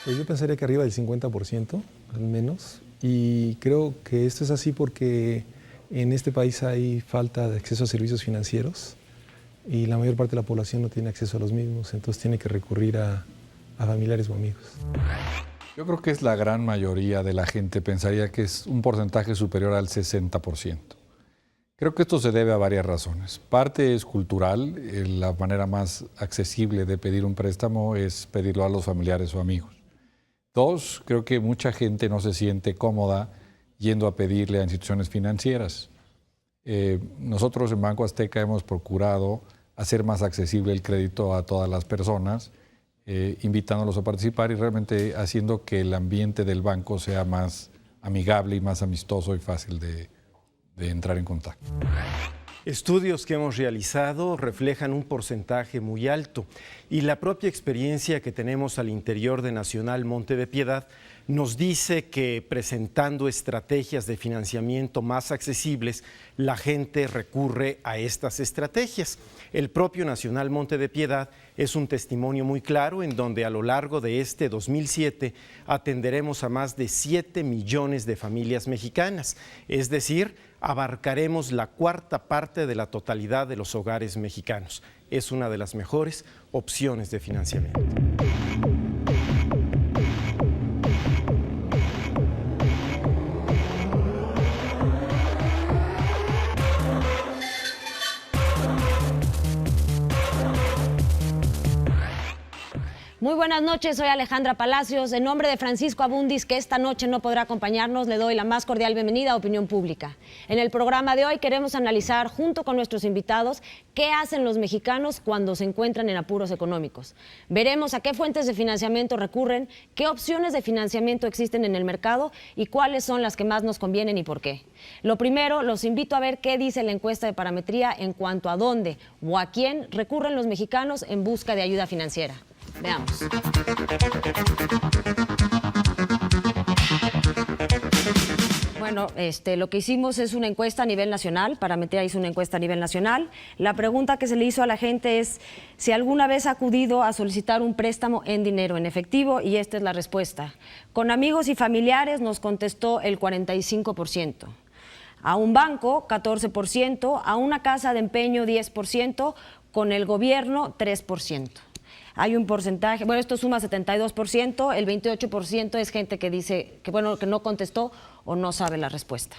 Pues yo pensaría que arriba del 50%, al menos. Y creo que esto es así porque en este país hay falta de acceso a servicios financieros y la mayor parte de la población no tiene acceso a los mismos, entonces tiene que recurrir a familiares o amigos. Yo creo que es la gran mayoría de la gente, pensaría que es un porcentaje superior al 60%. Creo que esto se debe a varias razones. Parte es cultural, la manera más accesible de pedir un préstamo es pedirlo a los familiares o amigos. Dos, creo que mucha gente no se siente cómoda yendo a pedirle a instituciones financieras. Nosotros en Banco Azteca hemos procurado hacer más accesible el crédito a todas las personas, invitándolos a participar y realmente haciendo que el ambiente del banco sea más amigable y más amistoso y fácil de entrar en contacto. Estudios que hemos realizado reflejan un porcentaje muy alto y la propia experiencia que tenemos al interior de Nacional Monte de Piedad nos dice que presentando estrategias de financiamiento más accesibles, la gente recurre a estas estrategias. El propio Nacional Monte de Piedad es un testimonio muy claro en donde a lo largo de este 2007 atenderemos a más de 7 millones de familias mexicanas, es decir, abarcaremos la cuarta parte de la totalidad de los hogares mexicanos. Es una de las mejores opciones de financiamiento. Muy buenas noches, soy Alejandra Palacios. En nombre de Francisco Abundis, que esta noche no podrá acompañarnos, le doy la más cordial bienvenida a Opinión Pública. En el programa de hoy queremos analizar, junto con nuestros invitados, qué hacen los mexicanos cuando se encuentran en apuros económicos. Veremos a qué fuentes de financiamiento recurren, qué opciones de financiamiento existen en el mercado y cuáles son las que más nos convienen y por qué. Lo primero, los invito a ver qué dice la encuesta de Parametría en cuanto a dónde o a quién recurren los mexicanos en busca de ayuda financiera. Veamos. Bueno, lo que hicimos es una encuesta a nivel nacional. Parametría hizo una encuesta a nivel nacional. La pregunta que se le hizo a la gente es si alguna vez ha acudido a solicitar un préstamo en dinero, en efectivo, y esta es la respuesta. Con amigos y familiares nos contestó el 45%. A un banco, 14%. A una casa de empeño, 10%. Con el gobierno, 3%. Hay un porcentaje, bueno, esto suma 72%, el 28% es gente que dice que no contestó o no sabe la respuesta.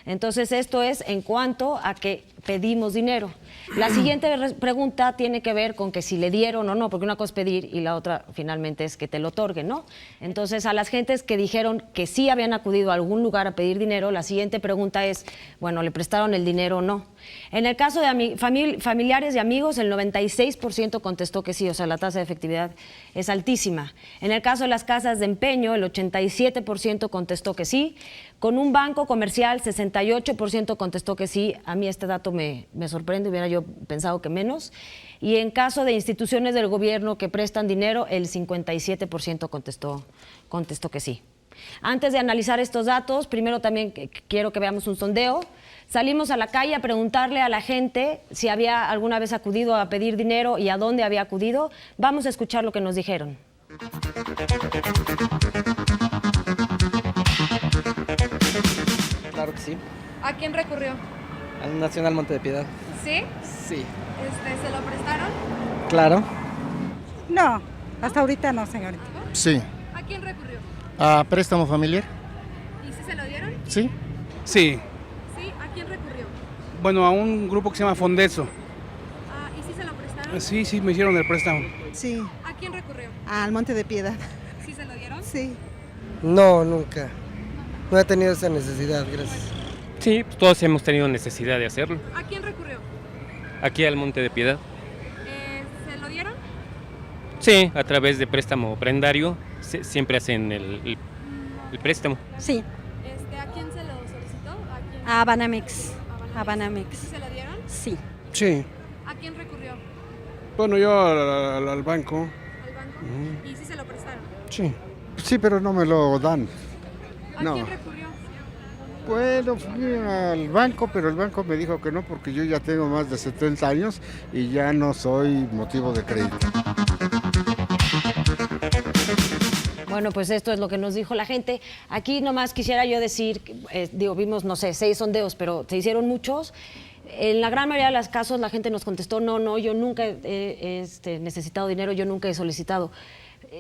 Entonces, esto es en cuanto a que pedimos dinero. La siguiente pregunta tiene que ver con que si le dieron o no, porque una cosa es pedir y la otra finalmente es que te lo otorguen, ¿no? Entonces, a las gentes que dijeron que sí habían acudido a algún lugar a pedir dinero, la siguiente pregunta es, bueno, ¿le prestaron el dinero o no? En el caso de familiares y amigos, el 96% contestó que sí, o sea, la tasa de efectividad es altísima. En el caso de las casas de empeño, el 87% contestó que sí. Con un banco comercial, 68% contestó que sí. A mí este dato me sorprende, hubiera yo pensado que menos. Y en caso de instituciones del gobierno que prestan dinero, el 57% contestó que sí. Antes de analizar estos datos, primero también quiero que veamos un sondeo. Salimos a la calle a preguntarle a la gente si había alguna vez acudido a pedir dinero y a dónde había acudido. Vamos a escuchar lo que nos dijeron. Claro que sí. ¿A quién recurrió? Al Nacional Monte de Piedad. ¿Sí? Sí. ¿Se lo prestaron? Claro. No, hasta ahorita no, señorita. Sí. ¿A quién recurrió? ¿A préstamo familiar? ¿Y si se lo dieron? Sí. Sí. ¿Sí? ¿A quién recurrió? Bueno, a un grupo que se llama Fondeso. ¿Y si se lo prestaron? Sí, me hicieron el préstamo. Sí, ¿A quién recurrió? al Monte de Piedad. ¿Sí se lo dieron? Sí. No, nunca. No he tenido esa necesidad, gracias. Sí, pues todos hemos tenido necesidad de hacerlo. ¿A quién recurrió? Aquí al Monte de Piedad. ¿Se lo dieron? Sí, a través de préstamo prendario siempre hacen el préstamo. Sí, ¿A quién se lo solicitó? ¿A quién? a Banamex. ¿A A Banamex. ¿Sí se lo dieron? Sí. Sí. ¿A quién recurrió? Bueno, yo al banco. ¿Al banco? ¿Y si se lo prestaron? Sí. Sí, pero no me lo dan. ¿A No. quién recurrió? Bueno, fui al banco, pero el banco me dijo que no porque yo ya tengo más de 70 años y ya no soy motivo de crédito. Bueno, pues esto es lo que nos dijo la gente. Aquí nomás quisiera yo decir, vimos, no sé, 6 sondeos, pero se hicieron muchos. En la gran mayoría de los casos la gente nos contestó, no, yo nunca he necesitado dinero, yo nunca he solicitado.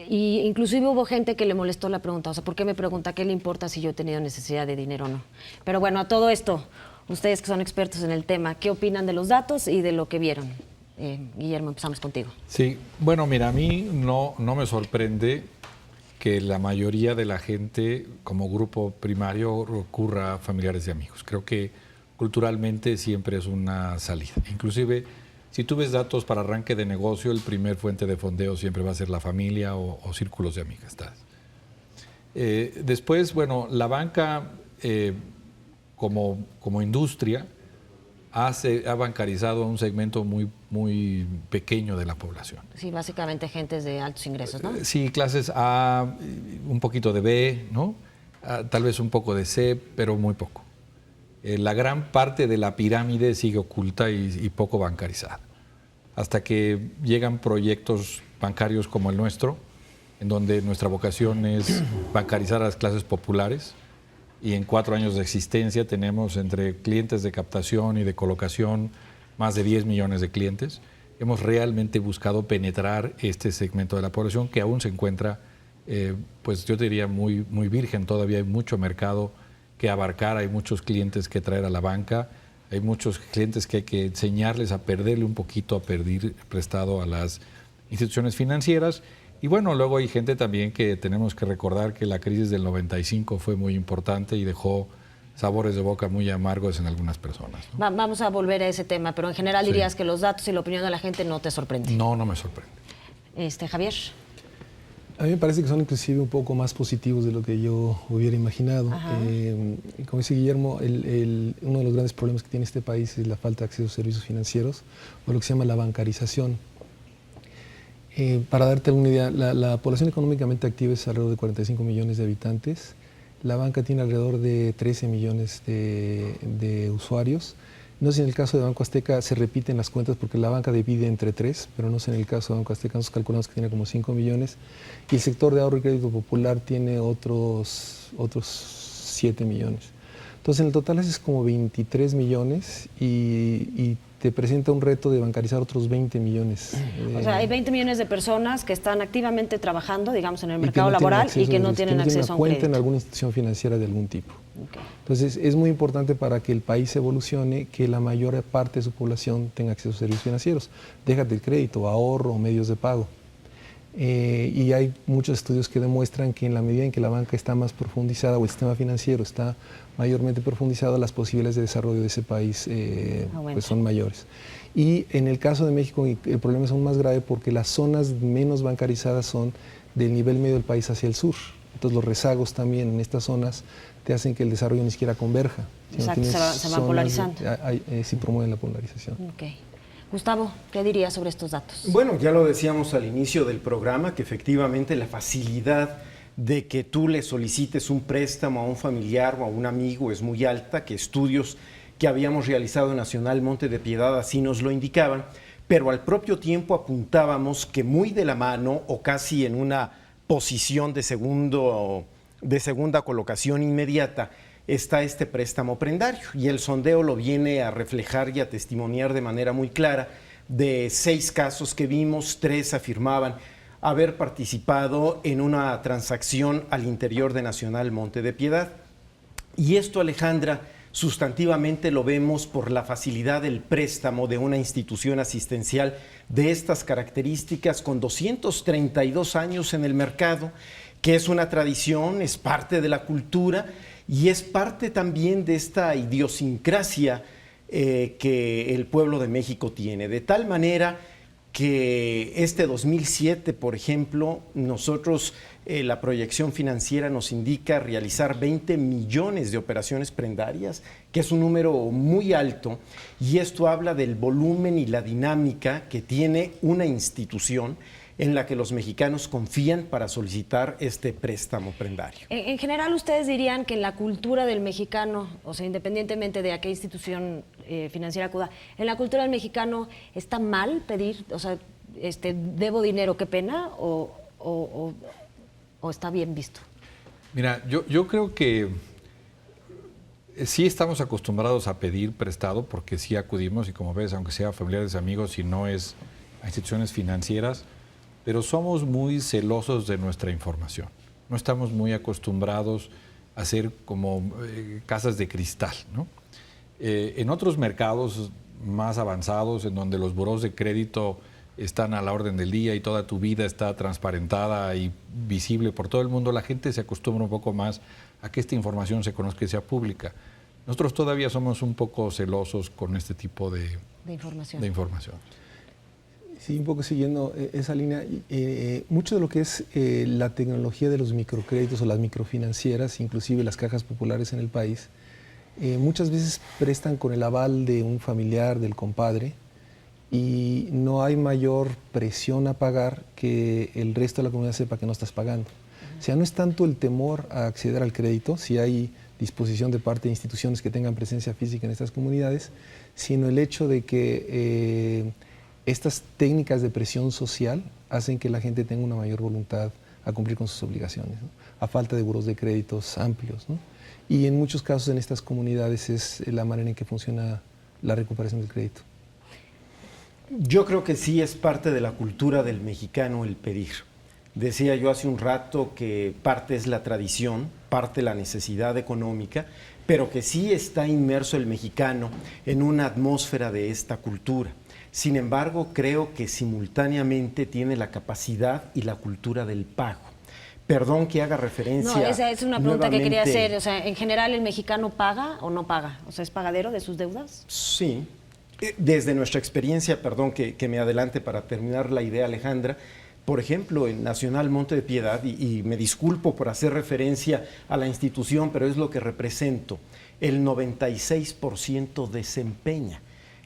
Y inclusive hubo gente que le molestó la pregunta, o sea, ¿por qué me pregunta qué le importa si yo he tenido necesidad de dinero o no? Pero bueno, a todo esto, ustedes que son expertos en el tema, ¿qué opinan de los datos y de lo que vieron? Guillermo, empezamos contigo. Sí, bueno, mira, a mí no me sorprende que la mayoría de la gente como grupo primario recurra a familiares y amigos. Creo que culturalmente siempre es una salida. Inclusive, si tú ves datos para arranque de negocio, el primer fuente de fondeo siempre va a ser la familia o círculos de amistades. Después, bueno, la banca como industria ha bancarizado a un segmento muy pequeño de la población. Sí, básicamente gentes de altos ingresos, ¿no? Sí, clases A, un poquito de B, ¿no? Tal vez un poco de C, pero muy poco. La gran parte de la pirámide sigue oculta y poco bancarizada. Hasta que llegan proyectos bancarios como el nuestro, en donde nuestra vocación es bancarizar a las clases populares, y en 4 años de existencia tenemos entre clientes de captación y de colocación más de 10 millones de clientes. Hemos realmente buscado penetrar este segmento de la población que aún se encuentra, pues yo diría, muy virgen. Todavía hay mucho mercado que abarcar, hay muchos clientes que traer a la banca, hay muchos clientes que hay que enseñarles a perderle un poquito, a pedir prestado a las instituciones financieras. Y bueno, luego hay gente también que tenemos que recordar que la crisis del 95 fue muy importante y dejó sabores de boca muy amargos en algunas personas, ¿no? Vamos a volver a ese tema, pero en general Sí. dirías que los datos y la opinión de la gente no te sorprenden. No me sorprende. Javier. A mí me parece que son inclusive un poco más positivos de lo que yo hubiera imaginado. Como dice Guillermo, uno de los grandes problemas que tiene este país es la falta de acceso a servicios financieros, o lo que se llama la bancarización. Para darte una idea, la población económicamente activa es alrededor de 45 millones de habitantes. La banca tiene alrededor de 13 millones de usuarios. No sé si en el caso de Banco Azteca se repiten las cuentas porque la banca divide entre 3, pero no sé en el caso de Banco Azteca, nosotros calculamos que tiene como 5 millones. Y el sector de ahorro y crédito popular tiene otros 7 millones. Entonces en el total es como 23 millones y te presenta un reto de bancarizar otros 20 millones. O sea, hay 20 millones de personas que están activamente trabajando, digamos, en el mercado laboral y que no tienen acceso a un cuenta crédito. en alguna institución financiera de algún tipo. Okay. Entonces, es muy importante para que el país evolucione que la mayor parte de su población tenga acceso a servicios financieros. Déjate el crédito, ahorro o medios de pago. Y hay muchos estudios que demuestran que en la medida en que la banca está más profundizada o el sistema financiero está mayormente profundizado, las posibilidades de desarrollo de ese país pues son mayores. Y en el caso de México el problema es aún más grave porque las zonas menos bancarizadas son del nivel medio del país hacia el sur. Entonces los rezagos también en estas zonas te hacen que el desarrollo ni siquiera converja. Exacto, se va polarizando. Sí promueven la polarización. Okay. Gustavo, ¿qué dirías sobre estos datos? Bueno, ya lo decíamos al inicio del programa, que efectivamente la facilidad de que tú le solicites un préstamo a un familiar o a un amigo es muy alta, que estudios que habíamos realizado en Nacional Monte de Piedad así nos lo indicaban, pero al propio tiempo apuntábamos que muy de la mano o casi en una posición de segunda colocación inmediata está este préstamo prendario, y el sondeo lo viene a reflejar y a testimoniar de manera muy clara. De 6 casos que vimos, 3 afirmaban haber participado en una transacción al interior de Nacional Monte de Piedad. Y esto, Alejandra, sustantivamente lo vemos por la facilidad del préstamo de una institución asistencial de estas características, con 232 años en el mercado, que es una tradición, es parte de la cultura y es parte también de esta idiosincrasia que el pueblo de México tiene. De tal manera que este 2007, por ejemplo, nosotros, la proyección financiera nos indica realizar 20 millones de operaciones prendarias, que es un número muy alto, y esto habla del volumen y la dinámica que tiene una institución en la que los mexicanos confían para solicitar este préstamo prendario. En general, ¿ustedes dirían que en la cultura del mexicano, o sea, independientemente de a qué institución financiera acuda, en la cultura del mexicano está mal pedir, o sea, debo dinero, qué pena, o ¿O está bien visto? Mira, yo creo que sí estamos acostumbrados a pedir prestado porque sí acudimos y como ves, aunque sea familiares, amigos y no es a instituciones financieras, pero somos muy celosos de nuestra información. No estamos muy acostumbrados a ser como casas de cristal, ¿no? En otros mercados más avanzados, en donde los burós de crédito están a la orden del día y toda tu vida está transparentada y visible por todo el mundo, la gente se acostumbra un poco más a que esta información se conozca y sea pública. Nosotros todavía somos un poco celosos con este tipo de información. Sí, un poco siguiendo esa línea, mucho de lo que es la tecnología de los microcréditos o las microfinancieras, inclusive las cajas populares en el país, muchas veces prestan con el aval de un familiar, del compadre, y no hay mayor presión a pagar que el resto de la comunidad sepa que no estás pagando. O sea, no es tanto el temor a acceder al crédito, si hay disposición de parte de instituciones que tengan presencia física en estas comunidades, sino el hecho de que estas técnicas de presión social hacen que la gente tenga una mayor voluntad a cumplir con sus obligaciones, ¿no? A falta de buros de créditos amplios, ¿no? Y en muchos casos en estas comunidades es la manera en que funciona la recuperación del crédito. Yo creo que sí es parte de la cultura del mexicano el pedir. Decía yo hace un rato que parte es la tradición, parte la necesidad económica, pero que sí está inmerso el mexicano en una atmósfera de esta cultura. Sin embargo, creo que simultáneamente tiene la capacidad y la cultura del pago. Perdón que haga referencia. No, esa es una pregunta que quería nuevamente. hacer. O sea, ¿en general el mexicano paga o no paga? O sea, ¿es pagadero de sus deudas? Sí. Desde nuestra experiencia, perdón que me adelante para terminar la idea, Alejandra, por ejemplo, en Nacional Monte de Piedad, y me disculpo por hacer referencia a la institución, pero es lo que represento, el 96% desempeña,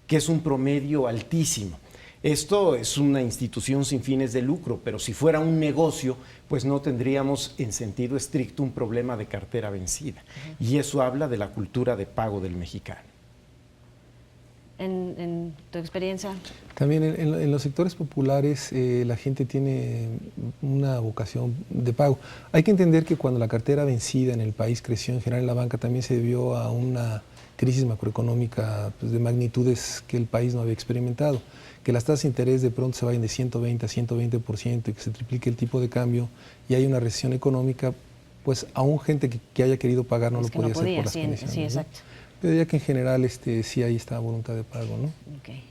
que es un promedio altísimo. Esto es una institución sin fines de lucro, pero si fuera un negocio, pues no tendríamos en sentido estricto un problema de cartera vencida. Y eso habla de la cultura de pago del mexicano. En tu experiencia. También en los sectores populares la gente tiene una vocación de pago. Hay que entender que cuando la cartera vencida en el país creció, en general en la banca, también se debió a una crisis macroeconómica pues, de magnitudes que el país no había experimentado. Que las tasas de interés de pronto se vayan de 120 a 120% y que se triplique el tipo de cambio y hay una recesión económica, pues aún gente que haya querido pagar no lo podía hacer por las condiciones. Sí, exacto. ¿No? Yo diría que en general sí hay esta voluntad de pago, ¿no? Okay.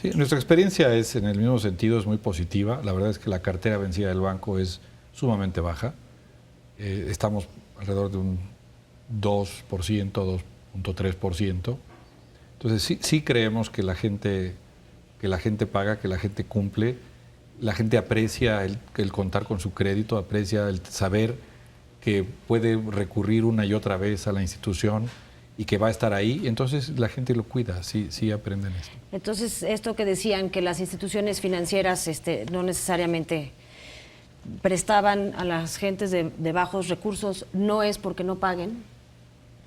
Sí, nuestra experiencia es en el mismo sentido, es muy positiva. La verdad es que la cartera vencida del banco es sumamente baja. Estamos alrededor de un 2%, 2.3%. Entonces sí creemos que la gente paga, que la gente cumple, la gente aprecia el contar con su crédito, aprecia el saber que puede recurrir una y otra vez a la institución y que va a estar ahí, entonces la gente lo cuida, sí aprenden esto. Entonces, esto que decían que las instituciones financieras no necesariamente prestaban a las gentes de bajos recursos, ¿no es porque no paguen?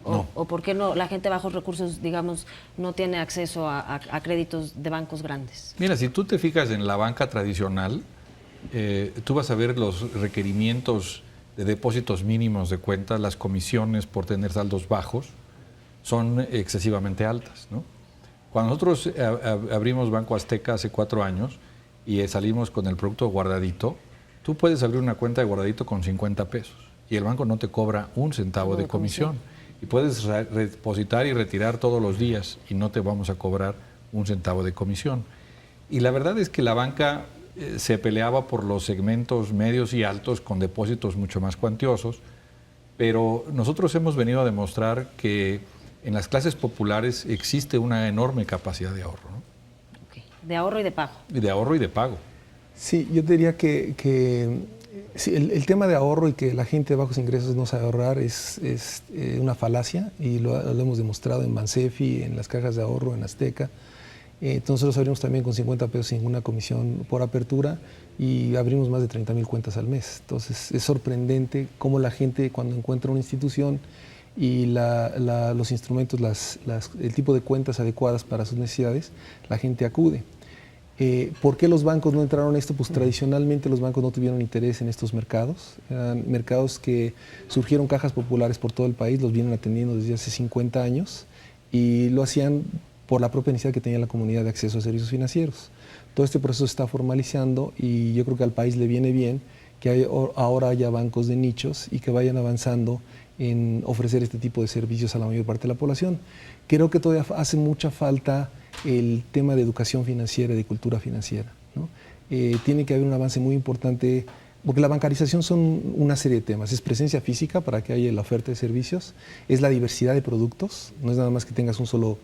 ¿O porque no, la gente de bajos recursos, digamos, no tiene acceso a créditos de bancos grandes? Mira, si tú te fijas en la banca tradicional, tú vas a ver los requerimientos de depósitos mínimos de cuenta, las comisiones por tener saldos bajos, son excesivamente altas, ¿no? Cuando nosotros abrimos Banco Azteca hace 4 años y salimos con el producto guardadito, tú puedes abrir una cuenta de guardadito con 50 pesos y el banco no te cobra un centavo de comisión. Y puedes depositar y retirar todos los días y no te vamos a cobrar un centavo de comisión. Y la verdad es que la banca se peleaba por los segmentos medios y altos con depósitos mucho más cuantiosos, pero nosotros hemos venido a demostrar que en las clases populares existe una enorme capacidad de ahorro, ¿no? Okay. De ahorro y de pago. De ahorro y de pago. Sí, yo diría que sí, el tema de ahorro y que la gente de bajos ingresos no sabe ahorrar es una falacia y lo hemos demostrado en Bansefi, en las cajas de ahorro, en Azteca. Nosotros abrimos también con 50 pesos sin ninguna comisión por apertura y abrimos más de 30,000 cuentas al mes. Entonces es sorprendente cómo la gente cuando encuentra una institución y los instrumentos, el tipo de cuentas adecuadas para sus necesidades, la gente acude. ¿Por qué los bancos no entraron en esto? Pues tradicionalmente los bancos no tuvieron interés en estos mercados. Eran mercados que surgieron cajas populares por todo el país, los vienen atendiendo desde hace 50 años y lo hacían por la propia necesidad que tenía la comunidad de acceso a servicios financieros. Todo este proceso se está formalizando y yo creo que al país le viene bien que ahora haya bancos de nichos y que vayan avanzando en ofrecer este tipo de servicios a la mayor parte de la población. Creo que todavía hace mucha falta el tema de educación financiera y de cultura financiera, ¿no? Tiene que haber un avance muy importante, porque la bancarización son una serie de temas. Es presencia física para que haya la oferta de servicios, es la diversidad de productos, no es nada más que tengas un solo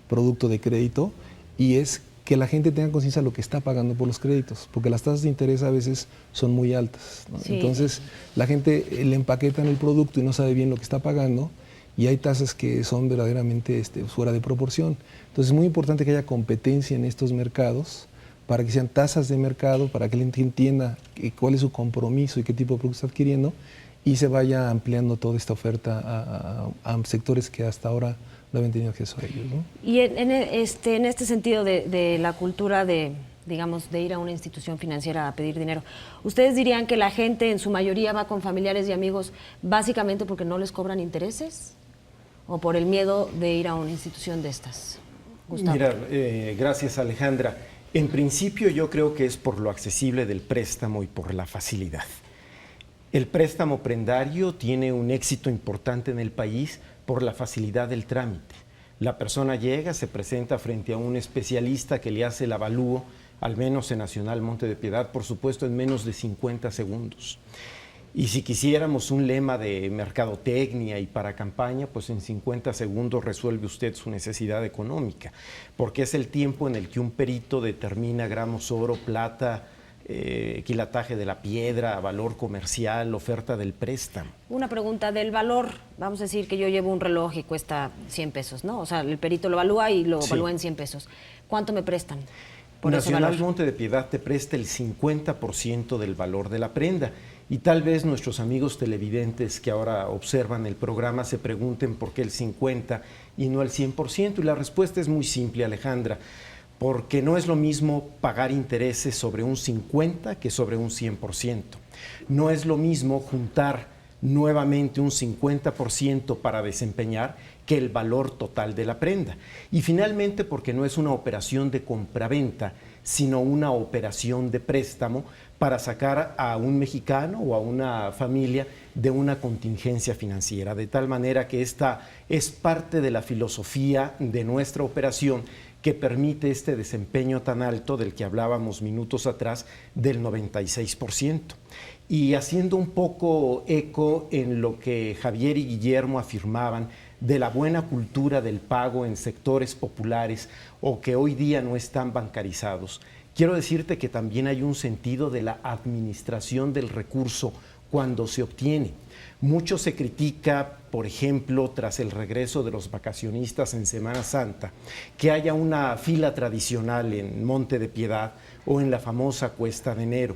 producto de crédito, y es que la gente tenga conciencia de lo que está pagando por los créditos, porque las tasas de interés a veces son muy altas, ¿no? Sí. Entonces la gente le empaquetan el producto y no sabe bien lo que está pagando, y hay tasas que son verdaderamente fuera de proporción. Entonces es muy importante que haya competencia en estos mercados para que sean tasas de mercado, para que la gente entienda cuál es su compromiso y qué tipo de producto está adquiriendo y se vaya ampliando toda esta oferta a sectores que hasta ahora no habían tenido acceso a ellos, ¿no? Y en este sentido de la cultura de ir a una institución financiera a pedir dinero, ¿ustedes dirían que la gente en su mayoría va con familiares y amigos básicamente porque no les cobran intereses? ¿O por el miedo de ir a una institución de estas? Gustavo. Mira, gracias Alejandra. En principio yo creo que es por lo accesible del préstamo y por la facilidad. El préstamo prendario tiene un éxito importante en el país por la facilidad del trámite. La persona llega, se presenta frente a un especialista que le hace el avalúo, al menos en Nacional Monte de Piedad, por supuesto en menos de 50 segundos. Y si quisiéramos un lema de mercadotecnia y para campaña, pues en 50 segundos resuelve usted su necesidad económica, porque es el tiempo en el que un perito determina gramos oro, plata, quilataje de la piedra, valor comercial, oferta del préstamo. Una pregunta del valor. Vamos a decir que yo llevo un reloj y cuesta 100 pesos, ¿no? O sea, el perito lo evalúa y lo evalúa en 100 pesos. ¿Cuánto me prestan por ese valor? Nacional Monte de Piedad te presta el 50% del valor de la prenda. Y tal vez nuestros amigos televidentes que ahora observan el programa se pregunten por qué el 50% y no el 100%. Y la respuesta es muy simple, Alejandra, porque no es lo mismo pagar intereses sobre un 50% que sobre un 100%. No es lo mismo juntar nuevamente un 50% para desempeñar que el valor total de la prenda. Y finalmente porque no es una operación de compraventa, sino una operación de préstamo para sacar a un mexicano o a una familia de una contingencia financiera, de tal manera que esta es parte de la filosofía de nuestra operación que permite este desempeño tan alto del que hablábamos minutos atrás, del 96%. Y haciendo un poco eco en lo que Javier y Guillermo afirmaban de la buena cultura del pago en sectores populares o que hoy día no están bancarizados, quiero decirte que también hay un sentido de la administración del recurso cuando se obtiene. Mucho se critica, por ejemplo, tras el regreso de los vacacionistas en Semana Santa, que haya una fila tradicional en Monte de Piedad o en la famosa Cuesta de Enero.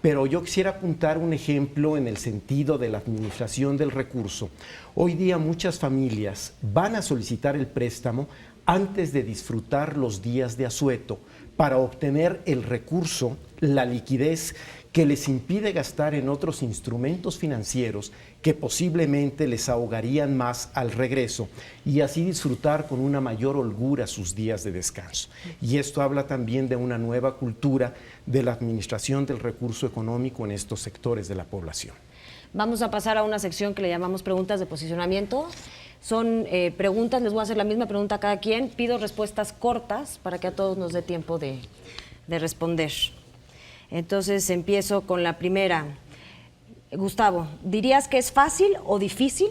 Pero yo quisiera apuntar un ejemplo en el sentido de la administración del recurso. Hoy día muchas familias van a solicitar el préstamo antes de disfrutar los días de asueto para obtener el recurso, la liquidez que les impide gastar en otros instrumentos financieros que posiblemente les ahogarían más al regreso y así disfrutar con una mayor holgura sus días de descanso. Y esto habla también de una nueva cultura de la administración del recurso económico en estos sectores de la población. Vamos a pasar a una sección que le llamamos preguntas de posicionamiento. Son preguntas, les voy a hacer la misma pregunta a cada quien. Pido respuestas cortas para que a todos nos dé tiempo de responder. Entonces empiezo con la primera. Gustavo, ¿dirías que es fácil o difícil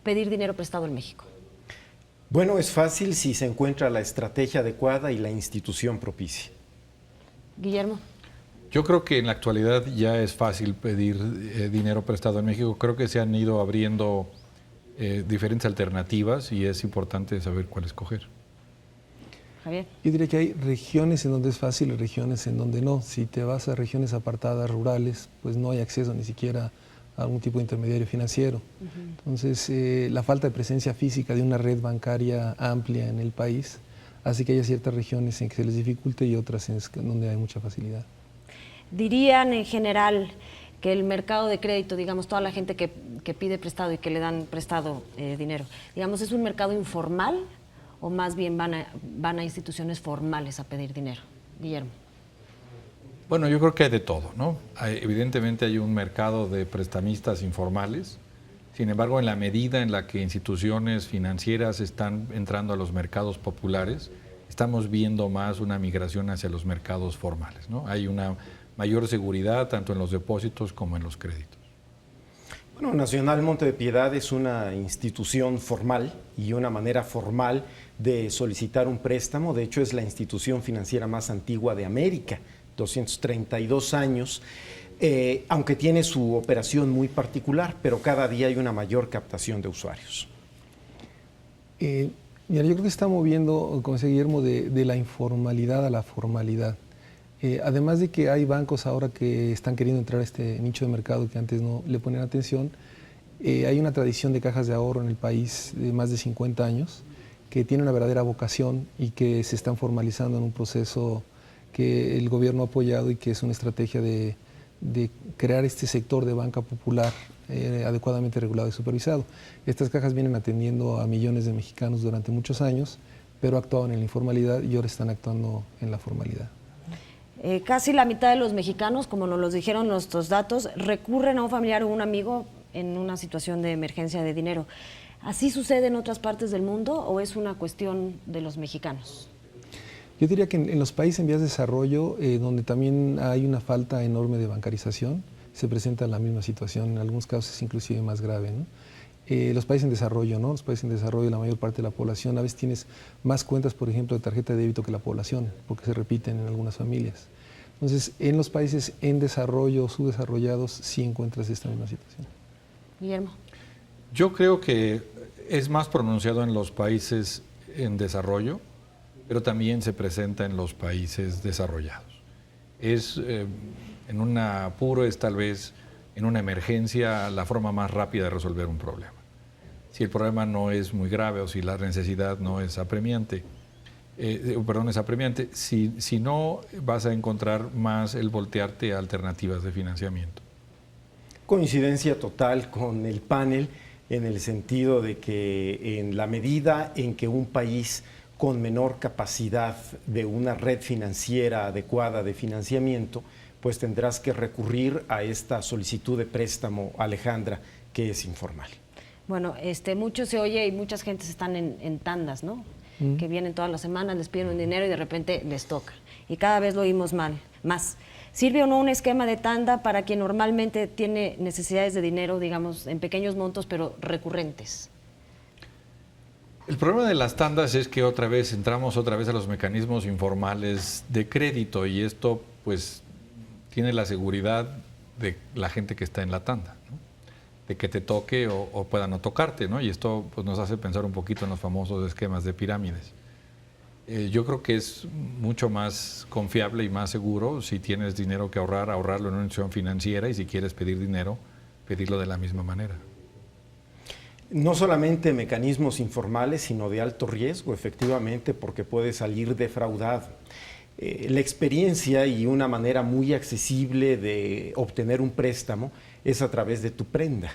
pedir dinero prestado en México? Bueno, es fácil si se encuentra la estrategia adecuada y la institución propicia. Guillermo. Yo creo que en la actualidad ya es fácil pedir dinero prestado en México. Creo que se han ido abriendo diferentes alternativas y es importante saber cuál escoger. Javier. Yo diría que hay regiones en donde es fácil y regiones en donde no. Si te vas a regiones apartadas, rurales, pues no hay acceso ni siquiera a algún tipo de intermediario financiero. Entonces, la falta de presencia física de una red bancaria amplia en el país hace que haya ciertas regiones en que se les dificulte y otras en donde hay mucha facilidad. ¿Dirían en general que el mercado de crédito, digamos, toda la gente que pide prestado y que le dan prestado dinero, digamos, es un mercado informal o más bien van a instituciones formales a pedir dinero? Guillermo. Bueno, yo creo que hay de todo, ¿no? Evidentemente hay un mercado de prestamistas informales. Sin embargo, en la medida en la que instituciones financieras están entrando a los mercados populares, estamos viendo más una migración hacia los mercados formales, ¿no? Hay una mayor seguridad tanto en los depósitos como en los créditos. Bueno, Nacional Monte de Piedad es una institución formal y una manera formal de solicitar un préstamo. De hecho, es la institución financiera más antigua de América, 232 años, aunque tiene su operación muy particular, pero cada día hay una mayor captación de usuarios. Mira, yo creo que se está moviendo, como decía Guillermo, de la informalidad a la formalidad. Además de que hay bancos ahora que están queriendo entrar a este nicho de mercado que antes no le ponían atención, hay una tradición de cajas de ahorro en el país de más de 50 años que tiene una verdadera vocación y que se están formalizando en un proceso que el gobierno ha apoyado y que es una estrategia de crear este sector de banca popular adecuadamente regulado y supervisado. Estas cajas vienen atendiendo a millones de mexicanos durante muchos años, pero actuaban en la informalidad y ahora están actuando en la formalidad. Casi la mitad de los mexicanos, como nos lo dijeron nuestros datos, recurren a un familiar o un amigo en una situación de emergencia de dinero. ¿Así sucede en otras partes del mundo o es una cuestión de los mexicanos? Yo diría que en los países en vías de desarrollo, donde también hay una falta enorme de bancarización, se presenta la misma situación, en algunos casos es inclusive más grave, ¿no? Los países en desarrollo, ¿no? Los países en desarrollo, la mayor parte de la población, a veces tienes más cuentas, por ejemplo, de tarjeta de débito que la población, porque se repiten en algunas familias. Entonces, en los países en desarrollo, subdesarrollados, sí encuentras esta misma situación. Guillermo. Yo creo que es más pronunciado en los países en desarrollo, pero también se presenta en los países desarrollados. En un apuro es tal vez en una emergencia la forma más rápida de resolver un problema. Si el problema no es muy grave o si la necesidad no es apremiante, si no vas a encontrar más el voltearte a alternativas de financiamiento. Coincidencia total con el panel en el sentido de que en la medida en que un país con menor capacidad de una red financiera adecuada de financiamiento, pues tendrás que recurrir a esta solicitud de préstamo, Alejandra, que es informal. Bueno, mucho se oye y muchas gentes están en tandas, ¿no? Que vienen todas las semanas, les piden un dinero y de repente les toca. Y cada vez lo oímos más. ¿Sirve o no un esquema de tanda para quien normalmente tiene necesidades de dinero, digamos, en pequeños montos, pero recurrentes? El problema de las tandas es que entramos otra vez a los mecanismos informales de crédito y esto pues tiene la seguridad de la gente que está en la tanda, ¿no? De que te toque o pueda no tocarte, ¿no? Y esto pues, nos hace pensar un poquito en los famosos esquemas de pirámides. Yo creo que es mucho más confiable y más seguro si tienes dinero que ahorrarlo en una institución financiera y si quieres pedir dinero, pedirlo de la misma manera. No solamente mecanismos informales, sino de alto riesgo, efectivamente, porque puede salir defraudado. La experiencia y una manera muy accesible de obtener un préstamo es a través de tu prenda.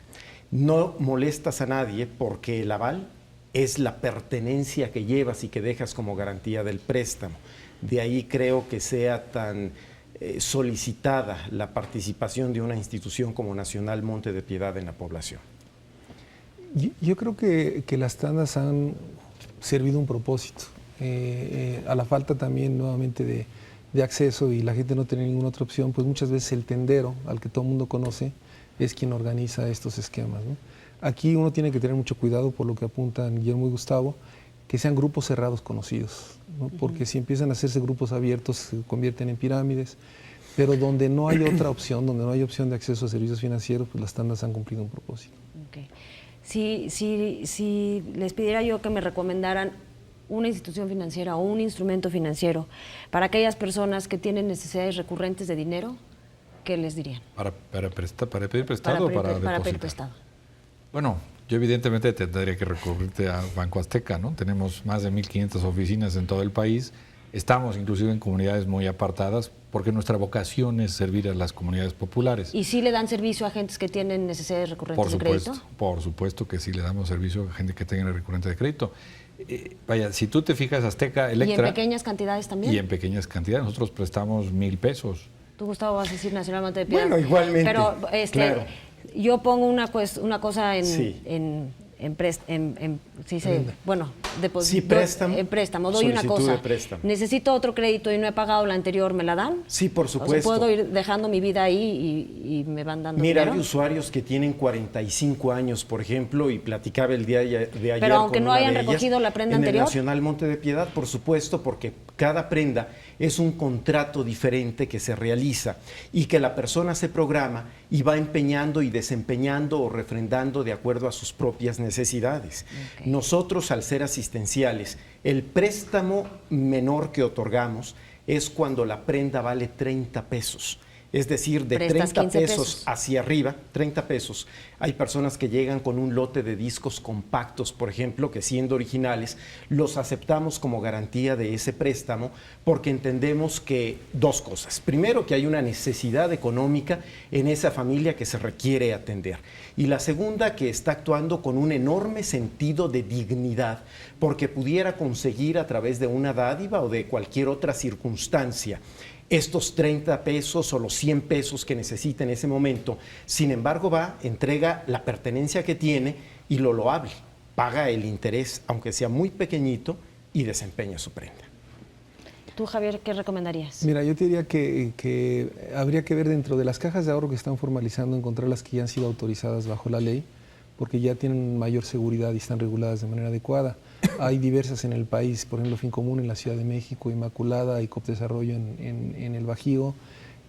No molestas a nadie porque el aval es la pertenencia que llevas y que dejas como garantía del préstamo. De ahí creo que sea tan solicitada la participación de una institución como Nacional Monte de Piedad en la población. Yo creo que las tandas han servido un propósito. A la falta también nuevamente de acceso y la gente no tiene ninguna otra opción, pues muchas veces el tendero, al que todo el mundo conoce, es quien organiza estos esquemas, ¿no? Aquí uno tiene que tener mucho cuidado por lo que apuntan Guillermo y Gustavo, que sean grupos cerrados conocidos, ¿no? Porque si empiezan a hacerse grupos abiertos se convierten en pirámides, pero donde no hay otra opción, donde no hay opción de acceso a servicios financieros, pues las tandas han cumplido un propósito. Okay. Si les pidiera yo que me recomendaran una institución financiera o un instrumento financiero para aquellas personas que tienen necesidades recurrentes de dinero, ¿qué les dirían? ¿Para pedir prestado o para depositar? Para pedir prestado. Bueno, Yo evidentemente tendría que recurrirte a Banco Azteca, ¿no? Tenemos más de 1.500 oficinas en todo el país. Estamos inclusive en comunidades muy apartadas porque nuestra vocación es servir a las comunidades populares. ¿Y sí le dan servicio a gentes que tienen necesidades recurrentes de crédito? Por supuesto que sí le damos servicio a gente que tenga recurrente de crédito. Vaya, si tú te fijas, Azteca, Electra... ¿Y en pequeñas cantidades también? Y en pequeñas cantidades. Nosotros prestamos 1,000 pesos. Tú, Gustavo, vas a decir Nacional Monte de Piedad. Bueno, igualmente. Pero claro. yo pongo una cosa en... Sí. préstamo. En préstamo, doy una Solicitud cosa. de préstamo. Necesito otro crédito y no he pagado la anterior, ¿me la dan? Sí, por supuesto. O sea, puedo ir dejando mi vida ahí y me van dando Mira, dinero. hay usuarios que tienen 45 años, por ejemplo, y platicaba el día de ayer. Pero aunque con no una hayan de ellas, recogido la prenda en anterior. el Nacional Monte de Piedad, por supuesto, porque cada prenda es un contrato diferente que se realiza y que la persona se programa y va empeñando y desempeñando o refrendando de acuerdo a sus propias necesidades. Okay. Nosotros, al ser asistenciales, el préstamo menor que otorgamos es cuando la prenda vale 30 pesos. Es decir, de Prestas 30 15 pesos hacia arriba, 30 pesos. Hay personas que llegan con un lote de discos compactos, por ejemplo, que siendo originales, los aceptamos como garantía de ese préstamo porque entendemos que dos cosas. Primero, que hay una necesidad económica en esa familia que se requiere atender. Y la segunda, que está actuando con un enorme sentido de dignidad porque pudiera conseguir a través de una dádiva o de cualquier otra circunstancia estos 30 pesos o los 100 pesos que necesita en ese momento. Sin embargo, va, entrega la pertenencia que tiene y lo loable, paga el interés, aunque sea muy pequeñito, y desempeña su prenda. Tú, Javier, ¿qué recomendarías? Mira, yo te diría que habría que ver dentro de las cajas de ahorro que están formalizando, encontrar las que ya han sido autorizadas bajo la ley, porque ya tienen mayor seguridad y están reguladas de manera adecuada. Hay diversas en el país, por ejemplo, Fincomún en la Ciudad de México, Inmaculada y COP Desarrollo en el Bajío,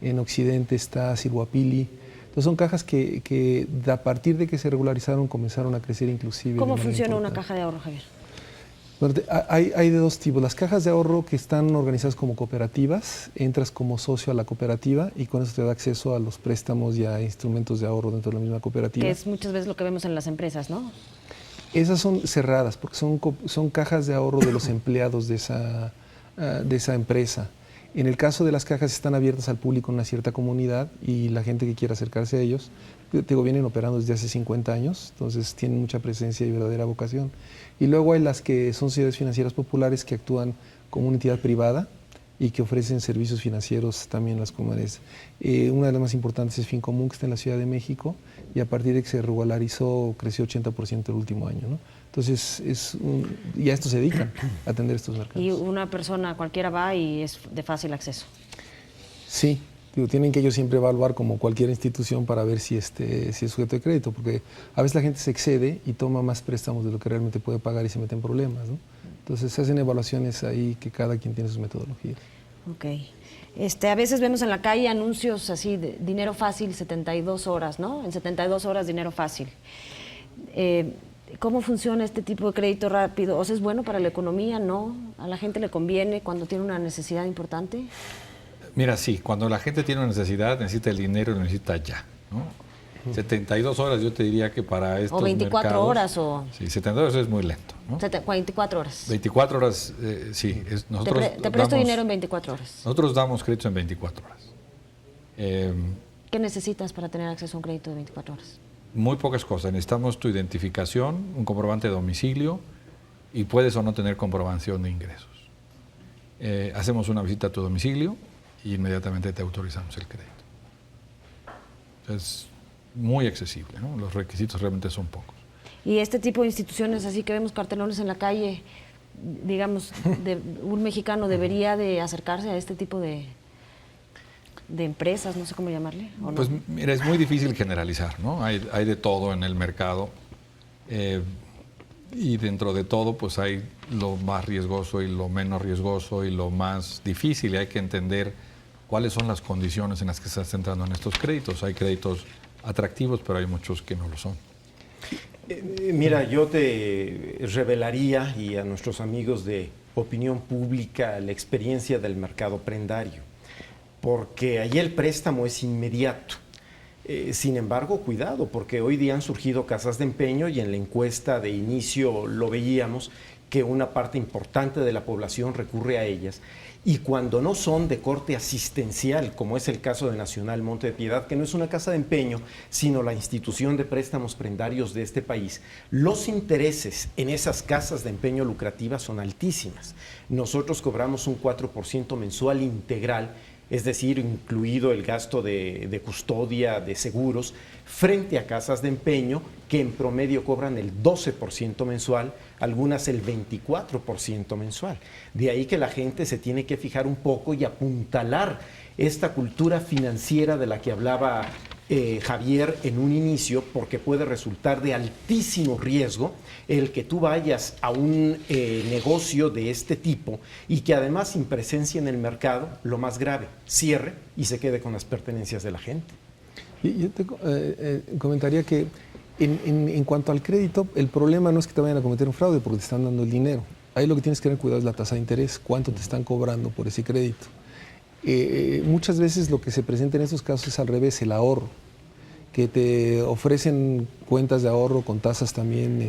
en Occidente está Sirhuapili. Entonces son cajas que a partir de que se regularizaron comenzaron a crecer inclusive. ¿Cómo funciona una caja de ahorro, Javier? Bueno, hay de dos tipos. Las cajas de ahorro que están organizadas como cooperativas, entras como socio a la cooperativa y con eso te da acceso a los préstamos y a instrumentos de ahorro dentro de la misma cooperativa. Que es muchas veces lo que vemos en las empresas, ¿no? Esas son cerradas porque son cajas de ahorro de los empleados de esa empresa. En el caso de las cajas están abiertas al público en una cierta comunidad y la gente que quiera acercarse a ellos, te digo, vienen operando desde hace 50 años, entonces tienen mucha presencia y verdadera vocación. Y luego hay las que son sociedades financieras populares que actúan como una entidad privada y que ofrecen servicios financieros también a las comunidades. Una de las más importantes es Fincomún, que está en la Ciudad de México, y a partir de que se regularizó creció 80% el último año, ¿no? Entonces, y a esto se dedican, a atender estos mercados. Y una persona cualquiera va y es de fácil acceso. Sí, digo, tienen que ellos siempre evaluar como cualquier institución para ver si es sujeto de crédito, porque a veces la gente se excede y toma más préstamos de lo que realmente puede pagar y se mete en problemas, ¿no? Entonces se hacen evaluaciones ahí que cada quien tiene sus metodologías. Ok. A veces vemos en la calle anuncios así de dinero fácil, 72 horas, ¿no? En 72 horas dinero fácil. ¿Cómo funciona este tipo de crédito rápido? ¿O sea, es bueno para la economía? ¿No? ¿A la gente le conviene cuando tiene una necesidad importante? Mira, sí, cuando la gente tiene una necesidad, necesita el dinero y lo necesita ya, ¿no? 72 horas yo te diría que para estos o 24 mercados, horas o... Sí, 72 horas es muy lento, ¿no? 24 horas. 24 horas, sí. Nosotros te presto dinero en 24 horas. Nosotros damos créditos en 24 horas. ¿Qué necesitas para tener acceso a un crédito de 24 horas? Muy pocas cosas. Necesitamos tu identificación, un comprobante de domicilio y puedes o no tener comprobación de ingresos. Hacemos una visita a tu domicilio y inmediatamente te autorizamos el crédito. Es muy accesible, ¿no? Los requisitos realmente son pocos. Y este tipo de instituciones, así que vemos cartelones en la calle, digamos, un mexicano debería de acercarse a este tipo de empresas, no sé cómo llamarle, ¿o no? Pues mira, es muy difícil generalizar, ¿no? Hay de todo en el mercado y dentro de todo pues hay lo más riesgoso y lo menos riesgoso y lo más difícil, y hay que entender cuáles son las condiciones en las que se está entrando en estos créditos. Hay créditos atractivos, pero hay muchos que no lo son. Mira, yo te revelaría, y a nuestros amigos de opinión pública, la experiencia del mercado prendario, porque ahí el préstamo es inmediato. Sin embargo, cuidado, porque hoy día han surgido casas de empeño y en la encuesta de inicio lo veíamos que una parte importante de la población recurre a ellas. Y cuando no son de corte asistencial, como es el caso de Nacional Monte de Piedad, que no es una casa de empeño, sino la institución de préstamos prendarios de este país, los intereses en esas casas de empeño lucrativas son altísimas. Nosotros cobramos un 4% mensual integral, es decir, incluido el gasto de custodia, de seguros, frente a casas de empeño que en promedio cobran el 12% mensual, algunas el 24% mensual. De ahí que la gente se tiene que fijar un poco y apuntalar esta cultura financiera de la que hablaba Javier en un inicio, porque puede resultar de altísimo riesgo el que tú vayas a un negocio de este tipo y que además sin presencia en el mercado, lo más grave, cierre y se quede con las pertenencias de la gente. Y yo te comentaría que en cuanto al crédito, el problema no es que te vayan a cometer un fraude porque te están dando el dinero. Ahí lo que tienes que tener cuidado es la tasa de interés, cuánto te están cobrando por ese crédito. Muchas veces lo que se presenta en estos casos es al revés, el ahorro, que te ofrecen cuentas de ahorro con tasas también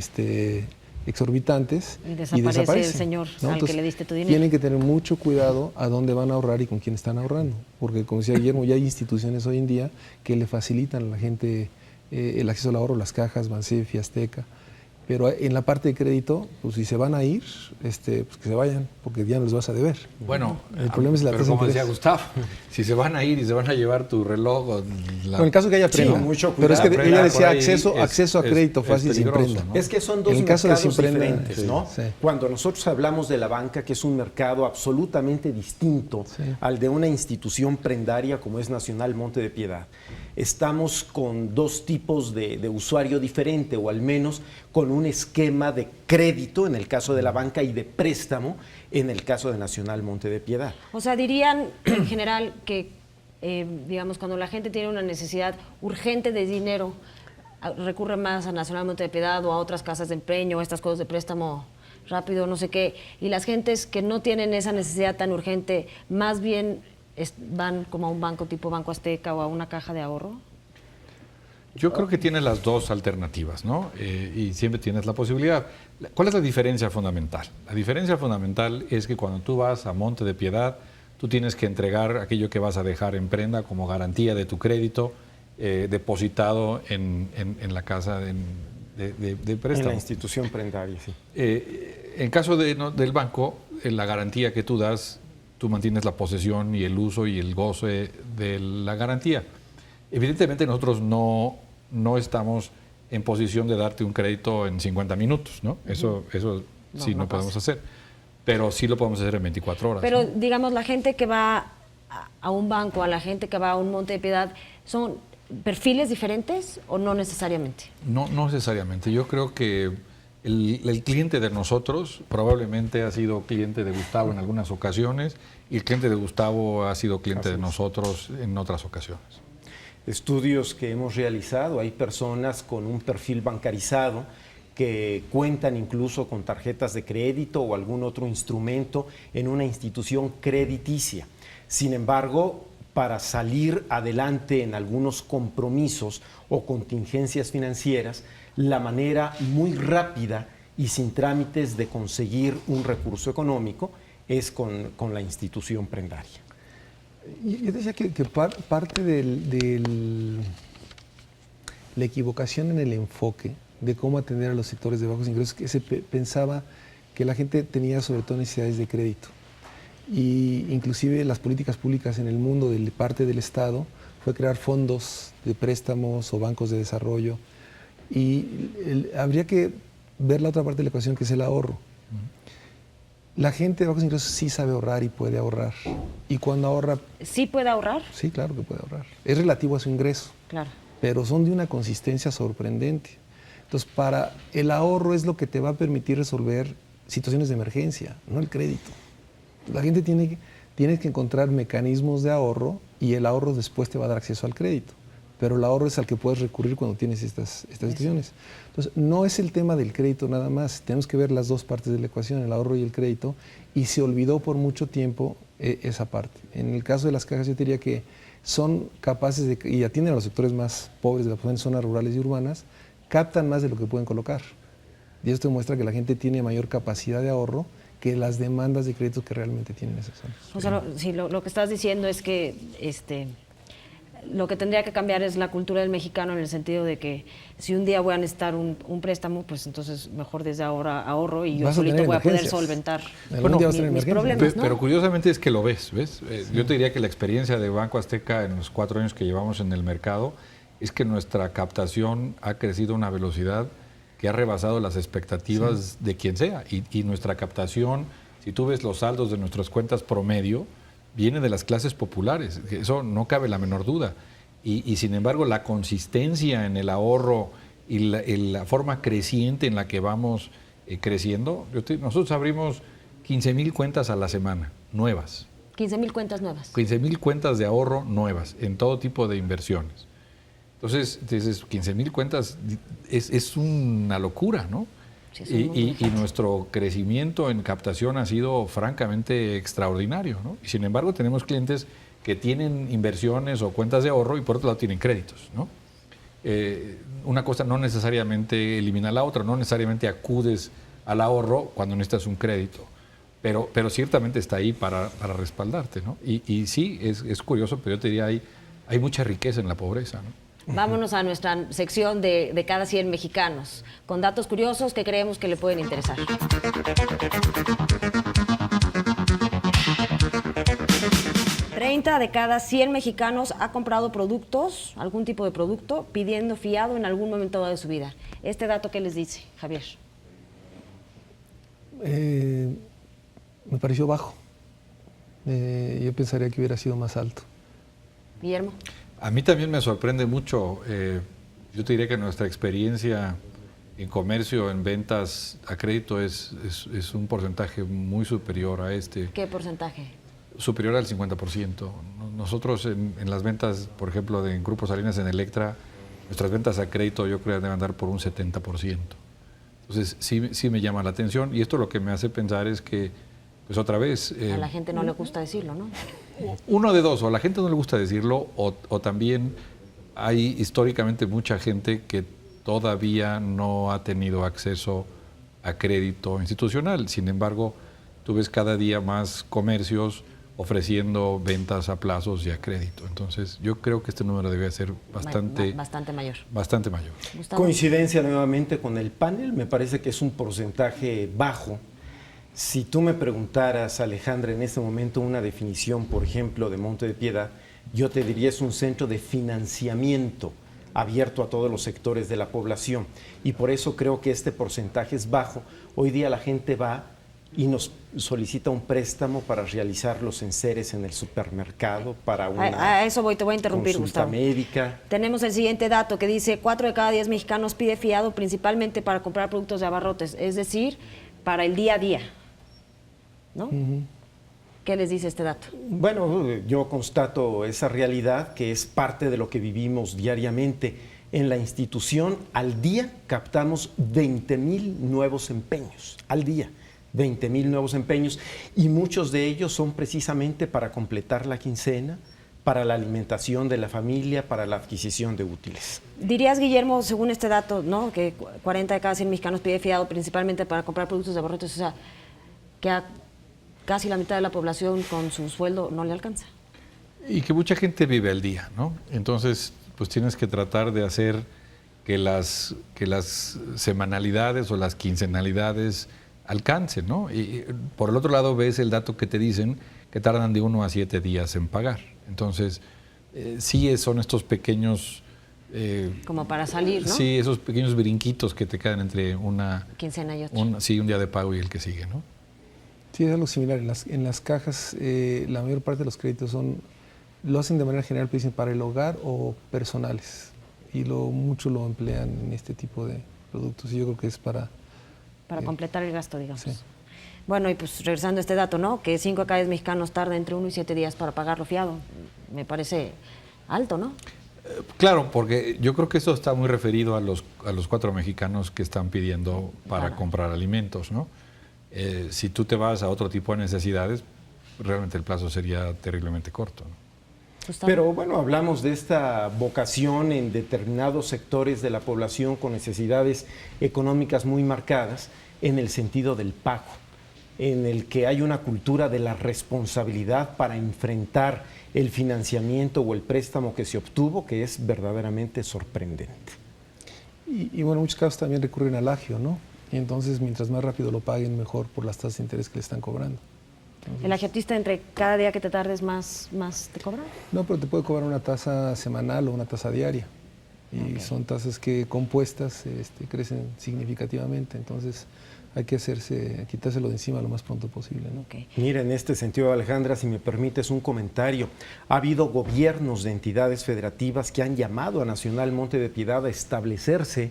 exorbitantes y desaparece el señor, ¿no?, al que le diste tu dinero. Tienen que tener mucho cuidado a dónde van a ahorrar y con quién están ahorrando, porque como decía Guillermo, ya hay instituciones hoy en día que le facilitan a la gente el acceso al ahorro, las cajas, Bansefi, Azteca. Pero en la parte de crédito, pues si se van a ir, pues que se vayan, porque ya no les vas a deber. Bueno, el problema es la pero tasa de como interés. decía Gustavo, si se van a ir y se van a llevar tu reloj... En el caso que haya prenda, mucho pero es que cuidado. ella decía Por ahí acceso a crédito fácil sin prenda. ¿no? Es que son dos En el caso de mercados sin prenda, diferentes, sí, ¿no? sí. Cuando nosotros hablamos de la banca, que es un mercado absolutamente distinto al de una institución prendaria como es Nacional Monte de Piedad, estamos con dos tipos de usuario diferente, o al menos con un esquema de crédito en el caso de la banca y de préstamo en el caso de Nacional Monte de Piedad. O sea, dirían en general que, digamos, cuando la gente tiene una necesidad urgente de dinero, recurre más a Nacional Monte de Piedad o a otras casas de empeño, a estas cosas de préstamo rápido, no sé qué, y las gentes que no tienen esa necesidad tan urgente, más bien van como a un banco tipo Banco Azteca o a una caja de ahorro. Yo creo que tienes las dos alternativas, ¿no? Y siempre tienes la posibilidad. ¿Cuál es la diferencia fundamental? La diferencia fundamental es que cuando tú vas a Monte de Piedad, tú tienes que entregar aquello que vas a dejar en prenda como garantía de tu crédito depositado en la casa de préstamo. En la institución prendaria, sí. En caso del banco, la garantía que tú das, tú mantienes la posesión y el uso y el goce de la garantía. Evidentemente nosotros no estamos en posición de darte un crédito en 50 minutos, ¿no? Eso sí no podemos hacer, pero sí lo podemos hacer en 24 horas. Pero ¿no? digamos, la gente que va a un banco, a la gente que va a un Monte de Piedad, ¿son perfiles diferentes o no necesariamente? No necesariamente. Yo creo que el cliente de nosotros probablemente ha sido cliente de Gustavo en algunas ocasiones y el cliente de Gustavo ha sido cliente de nosotros en otras ocasiones. Estudios que hemos realizado, hay personas con un perfil bancarizado que cuentan incluso con tarjetas de crédito o algún otro instrumento en una institución crediticia. Sin embargo, para salir adelante en algunos compromisos o contingencias financieras, la manera muy rápida y sin trámites de conseguir un recurso económico es con la institución prendaria. Yo decía que parte de la equivocación en el enfoque de cómo atender a los sectores de bajos ingresos, que se pensaba que la gente tenía sobre todo necesidades de crédito. Y inclusive las políticas públicas en el mundo de parte del Estado fue crear fondos de préstamos o bancos de desarrollo. Y habría que ver la otra parte de la ecuación, que es el ahorro. La gente de bajos ingresos sí sabe ahorrar y puede ahorrar. Y cuando ahorra... ¿Sí puede ahorrar? Sí, claro que puede ahorrar. Es relativo a su ingreso. Claro. Pero son de una consistencia sorprendente. Entonces, para el ahorro es lo que te va a permitir resolver situaciones de emergencia, no el crédito. La gente tiene que encontrar mecanismos de ahorro y el ahorro después te va a dar acceso al crédito. Pero el ahorro es al que puedes recurrir cuando tienes estas situaciones. Entonces, no es el tema del crédito nada más. Tenemos que ver las dos partes de la ecuación, el ahorro y el crédito, y se olvidó por mucho tiempo esa parte. En el caso de las cajas, yo diría que son capaces de, y atienden a los sectores más pobres de la población en zonas rurales y urbanas, captan más de lo que pueden colocar. Y esto demuestra que la gente tiene mayor capacidad de ahorro que las demandas de créditos que realmente tienen esas zonas. O sea, lo que estás diciendo es que lo que tendría que cambiar es la cultura del mexicano, en el sentido de que si un día voy a necesitar un préstamo, pues entonces mejor desde ahora ahorro y yo solito voy a poder solventar mis problemas, ¿no? Pero curiosamente es que lo ves. Yo te diría que la experiencia de Banco Azteca en los 4 años que llevamos en el mercado es que nuestra captación ha crecido a una velocidad que ha rebasado las expectativas de quien sea. Y nuestra captación, si tú ves los saldos de nuestras cuentas promedio, viene de las clases populares, eso no cabe la menor duda. Y sin embargo, la consistencia en el ahorro y la forma creciente en la que vamos creciendo, nosotros abrimos 15,000 cuentas a la semana, nuevas. 15,000 cuentas nuevas. 15,000 cuentas de ahorro nuevas, en todo tipo de inversiones. Entonces, 15,000 cuentas es una locura, ¿no? Sí, y nuestro crecimiento en captación ha sido francamente extraordinario, ¿no? Y sin embargo tenemos clientes que tienen inversiones o cuentas de ahorro y por otro lado tienen créditos, ¿no? Una cosa no necesariamente elimina la otra, no necesariamente acudes al ahorro cuando necesitas un crédito, pero ciertamente está ahí para respaldarte, ¿no? Y sí, es curioso, pero yo te diría, hay mucha riqueza en la pobreza, ¿no? Vámonos a nuestra sección de cada 100 mexicanos, con datos curiosos que creemos que le pueden interesar. ¿30 de cada 100 mexicanos ha comprado productos, algún tipo de producto, pidiendo fiado en algún momento de su vida? ¿Este dato qué les dice, Javier? Me pareció bajo. Yo pensaría que hubiera sido más alto. Guillermo. A mí también me sorprende mucho. Yo te diría que nuestra experiencia en comercio, en ventas a crédito es un porcentaje muy superior a este. ¿Qué porcentaje? Superior al 50%. Nosotros en las ventas, por ejemplo, en Grupo Salinas, en Electra, nuestras ventas a crédito yo creo que deben andar por un 70%. Entonces sí me llama la atención y esto lo que me hace pensar es que, pues otra vez... a la gente no le gusta decirlo, ¿no? Uno de dos, o a la gente no le gusta decirlo o también hay históricamente mucha gente que todavía no ha tenido acceso a crédito institucional. Sin embargo, tú ves cada día más comercios ofreciendo ventas a plazos y a crédito. Entonces, yo creo que este número debe ser bastante mayor. Bastante mayor. Gustavo. Coincidencia nuevamente con el panel, me parece que es un porcentaje bajo. Si tú me preguntaras, Alejandra, en este momento una definición, por ejemplo, de Monte de Piedad, yo te diría es un centro de financiamiento abierto a todos los sectores de la población. Y por eso creo que este porcentaje es bajo. Hoy día la gente va y nos solicita un préstamo para realizar los enseres en el supermercado, para una a eso te voy a interrumpir, consulta Gustavo. médica. Tenemos el siguiente dato que dice 4 de cada 10 mexicanos pide fiado principalmente para comprar productos de abarrotes, es decir, para el día a día, ¿no? ¿Qué les dice este dato? Bueno, yo constato esa realidad que es parte de lo que vivimos diariamente. En la institución, al día captamos 20,000 nuevos empeños, al día. 20,000 nuevos empeños y muchos de ellos son precisamente para completar la quincena, para la alimentación de la familia, para la adquisición de útiles. Dirías, Guillermo, según este dato, ¿no?, que 40 de cada 100 mexicanos pide fiado principalmente para comprar productos de abarrotes, o sea, que a casi la mitad de la población con su sueldo no le alcanza. Y que mucha gente vive al día, ¿no? Entonces, pues tienes que tratar de hacer que las semanalidades o las quincenalidades alcancen, ¿no? Y por el otro lado ves el dato que te dicen que tardan de 1 a 7 días en pagar. Entonces, sí son estos pequeños... como para salir, ¿no? Sí, esos pequeños brinquitos que te quedan entre una... quincena y otra. Un día de pago y el que sigue, ¿no? Sí, es algo similar. En las cajas, la mayor parte de los créditos lo hacen de manera general, dicen para el hogar o personales. Y mucho lo emplean en este tipo de productos. Y yo creo que es para completar el gasto, digamos. Sí. Bueno, y pues regresando a este dato, ¿no?, que 5 de cada 10 mexicanos tardan entre 1 y 7 días para pagarlo fiado. Me parece alto, ¿no? Claro, porque yo creo que eso está muy referido a los 4 mexicanos que están pidiendo para comprar alimentos, ¿no? Si tú te vas a otro tipo de necesidades, realmente el plazo sería terriblemente corto, ¿no? Gustavo. Pero bueno, hablamos de esta vocación en determinados sectores de la población con necesidades económicas muy marcadas en el sentido del pago, en el que hay una cultura de la responsabilidad para enfrentar el financiamiento o el préstamo que se obtuvo, que es verdaderamente sorprendente. Y bueno, en muchos casos también recurren al agio, ¿no? Y entonces, mientras más rápido lo paguen, mejor por las tasas de interés que le están cobrando. Entonces, ¿El agiotista entre cada día que te tardes más te cobra? no, pero te puede cobrar una tasa semanal o una tasa diaria. Y son tasas que compuestas crecen significativamente. Entonces, hay que quitárselo de encima lo más pronto posible, ¿no? Okay. Mira, en este sentido, Alejandra, si me permites un comentario, ha habido gobiernos de entidades federativas que han llamado a Nacional Monte de Piedad a establecerse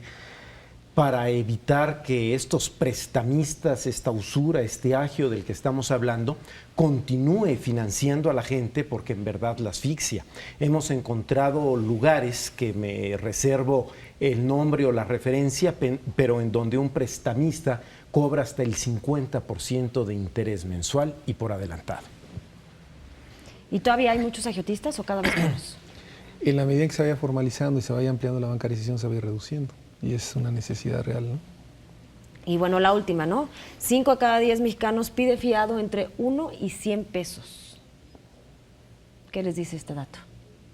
para evitar que estos prestamistas, esta usura, este agio del que estamos hablando, continúe financiando a la gente porque en verdad la asfixia. Hemos encontrado lugares que me reservo el nombre o la referencia, pero en donde un prestamista cobra hasta el 50% de interés mensual y por adelantado. ¿Y todavía hay muchos agiotistas o cada vez menos? En la medida en que se vaya formalizando y se vaya ampliando la bancarización, se va a ir reduciendo. Y es una necesidad real, ¿no? Y bueno, la última, ¿no? 5 de cada 10 mexicanos pide fiado entre 1 y 100 pesos. ¿Qué les dice este dato?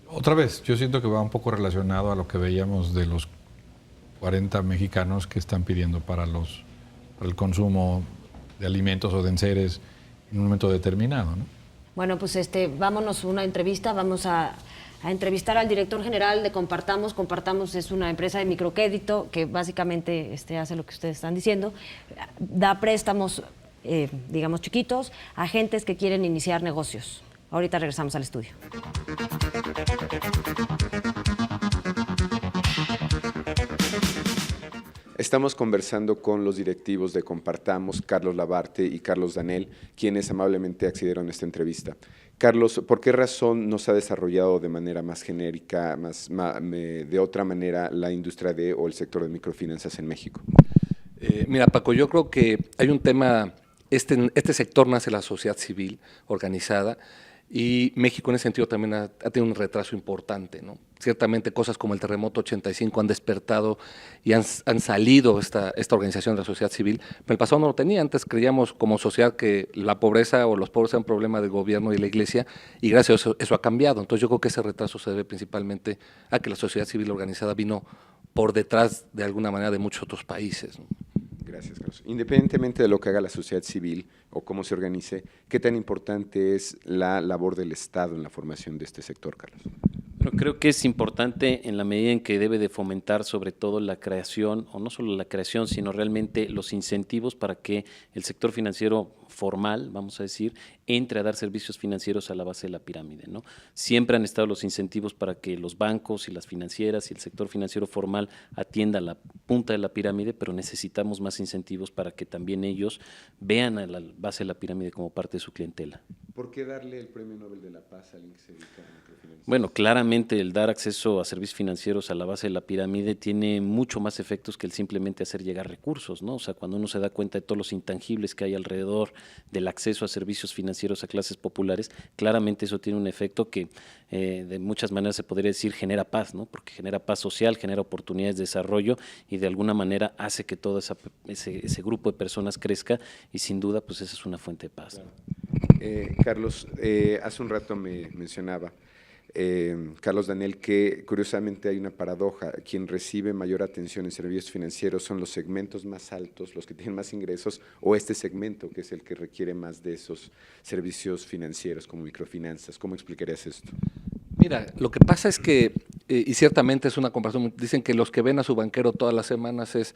Otra vez, yo siento que va un poco relacionado a lo que veíamos de los 40 mexicanos que están pidiendo para el consumo de alimentos o de enseres en un momento determinado, ¿no? Bueno, pues vámonos a una entrevista, vamos a entrevistar al director general de Compartamos. Compartamos es una empresa de microcrédito que básicamente hace lo que ustedes están diciendo, da préstamos, digamos, chiquitos a gentes que quieren iniciar negocios. Ahorita regresamos al estudio. Estamos conversando con los directivos de Compartamos, Carlos Labarte y Carlos Danel, quienes amablemente accedieron a esta entrevista. Carlos, ¿por qué razón no se ha desarrollado de manera más genérica, de otra manera, la industria o el sector de microfinanzas en México? Mira, Paco, yo creo que hay un tema, este sector nace la sociedad civil organizada y México en ese sentido también ha tenido un retraso importante, ¿no? Ciertamente cosas como el terremoto 85 han despertado y han salido esta organización de la sociedad civil, pero en el pasado no lo tenía. Antes creíamos como sociedad que la pobreza o los pobres eran un problema del gobierno y de la iglesia, y gracias a eso ha cambiado. Entonces yo creo que ese retraso se debe principalmente a que la sociedad civil organizada vino por detrás de alguna manera de muchos otros países, ¿no? Gracias, Carlos. Independientemente de lo que haga la sociedad civil o cómo se organice, ¿qué tan importante es la labor del Estado en la formación de este sector, Carlos? Bueno, creo que es importante en la medida en que debe de fomentar sobre todo la creación, o no solo la creación, sino realmente los incentivos para que el sector financiero formal, vamos a decir, entre a dar servicios financieros a la base de la pirámide, ¿no? Siempre han estado los incentivos para que los bancos y las financieras y el sector financiero formal atienda la punta de la pirámide, pero necesitamos más incentivos para que también ellos vean a la base de la pirámide como parte de su clientela. ¿Por qué darle el Premio Nobel de la Paz a alguien que se dedica a microfinanzas? Bueno, claramente el dar acceso a servicios financieros a la base de la pirámide tiene mucho más efectos que el simplemente hacer llegar recursos, ¿no? O sea, cuando uno se da cuenta de todos los intangibles que hay alrededor del acceso a servicios financieros a clases populares, claramente eso tiene un efecto que de muchas maneras se podría decir genera paz, ¿no? Porque genera paz social, genera oportunidades de desarrollo y de alguna manera hace que todo ese grupo de personas crezca y sin duda pues esa es una fuente de paz. Claro. Carlos, hace un rato me mencionaba Carlos Danel que curiosamente hay una paradoja: quien recibe mayor atención en servicios financieros son los segmentos más altos, los que tienen más ingresos, o este segmento que es el que requiere más de esos servicios financieros como microfinanzas. ¿Cómo explicarías esto? Mira, lo que pasa es que, y ciertamente es una comparación, dicen que los que ven a su banquero todas las semanas es